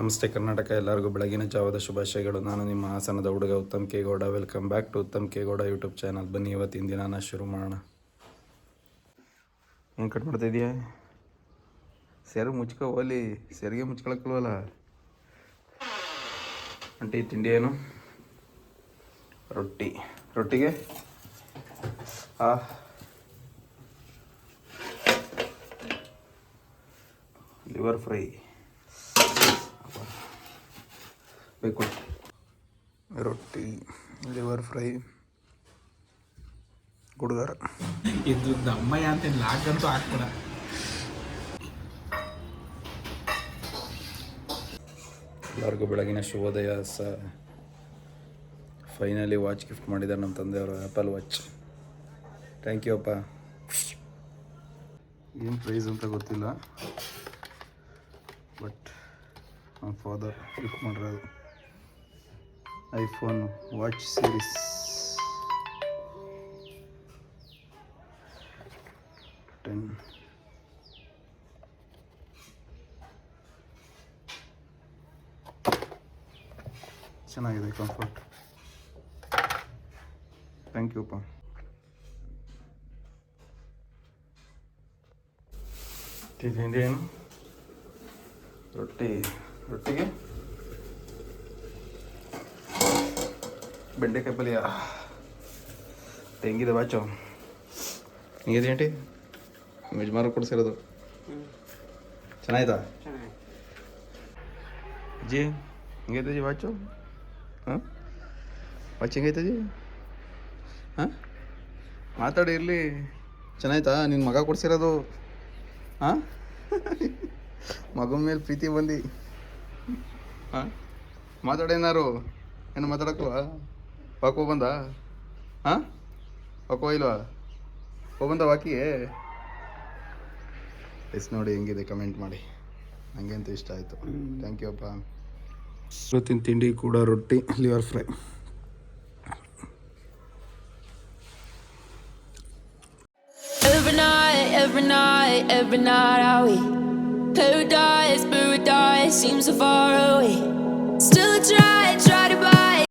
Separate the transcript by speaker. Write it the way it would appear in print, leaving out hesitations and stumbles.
Speaker 1: ನಮಸ್ತೆ ಕರ್ನಾಟಕ, ಎಲ್ಲರಿಗೂ ಬೆಳಗಿನ ಜಾವದ ಶುಭಾಶಯಗಳು. ನಾನು ನಿಮ್ಮ ಹಾಸನದ ಹುಡುಗ Uttam K Gowda. Welcome back to Uttam K Gowda YouTube channel. ಬನ್ನಿ ಇವತ್ತಿನ ದಿನಾನ ಶುರು ಮಾಡೋಣ. ಏನು ಕಟ್ ಮಾಡ್ತಾ ಇದೆಯಾ? ಸೆರಗು ಮುಚ್ಕೋ ಹೋಲಿ, ಸೆರಿಗೆ ಮುಚ್ಕೊಳಕ್ಕಲ್ವಲ್ಲ. ಅಂಟಿ ತಿಂಡಿ ಏನು? ರೊಟ್ಟಿಗೆ ಲಿವರ್ ಫ್ರೈ ಬೇಕು. ರೊಟ್ಟಿ, ಲಿವರ್ ಫ್ರೈ, ಗುಡ್ಗಾರ.
Speaker 2: ಇದು ದಮ್ಮಯ್ಯ ಅಂತ ಲಾಗಂತೂ ಹಾಕ್ಬೇಡ.
Speaker 1: ಎಲ್ಲರಿಗೂ ಬೆಳಗಿನ ಶುಭೋದಯ. ಫೈನಲಿ ವಾಚ್ ಗಿಫ್ಟ್ ಮಾಡಿದ್ದಾರೆ ನಮ್ಮ ತಂದೆಯವರು, ಆ್ಯಪಲ್ ವಾಚ್. ಥ್ಯಾಂಕ್ ಯು ಅಪ್ಪ. ಏನು ಪ್ರೈಸ್ ಅಂತ ಗೊತ್ತಿಲ್ಲ, ಬಟ್ ನಮ್ಮ ಫಾದರ್ ಗಿಫ್ಟ್ ಮಾಡಿರೋದು ಐಫೋನ್ ವಾಚ್ ಸೀರೀಸ್ 10. ಚೆನ್ನಾಗಿದೆ, ಕಂಫರ್ಟ್. ಥ್ಯಾಂಕ್ ಯು ಅಪ್ಪ. ತಿಂಡಿ ಏನು? ರೊಟ್ಟಿಗೆ ಬೆಂಡೆಕಾಯಿ ಪಲ್ಯ. ಹೆಂಗಿದೆ ವಾಚು? ಹೆಂಗಿದೆ ಆಂಟಿ? ಯಜಮಾನ ಕೊಡ್ಸಿರೋದು ಚೆನ್ನಾಯ್ತಾ ಜಿ? ಹೆಂಗೈತೆ ಜಿ ವಾಚು? ವಾಚ್ ಹೆಂಗೈತೆ ಜಿ? ಮಾತಾಡಿ ಇರಲಿ. ಚೆನ್ನಾಯ್ತಾ? ನಿನ್ನ ಮಗ ಕೊಡ್ಸಿರೋದು? ಮಗನ ಮೇಲೆ ಪ್ರೀತಿ ಬಂದು ಮಾತಾಡೇನಾರು? ಏನು ಮಾತಾಡಕ್ಕಲ್ವಾ? ವಾಕೋ ಬಂದ? ವಾಕೋ ಇಲ್ವಾ? ಬಂದ ವಾಕಿಗೆ? ನೋಡಿ ಹೆಂಗಿದೆ ಕಮೆಂಟ್ ಮಾಡಿ. ನನಗೆ ಅಂತೂ ಇಷ್ಟ ಆಯಿತು. ಥ್ಯಾಂಕ್ ಯು ಅಪ್ಪ. ಇವತ್ತಿನ ತಿಂಡಿ ಕೂಡ ರೊಟ್ಟಿ, liver fry.
Speaker 3: Every night, are we paradise seems so far away.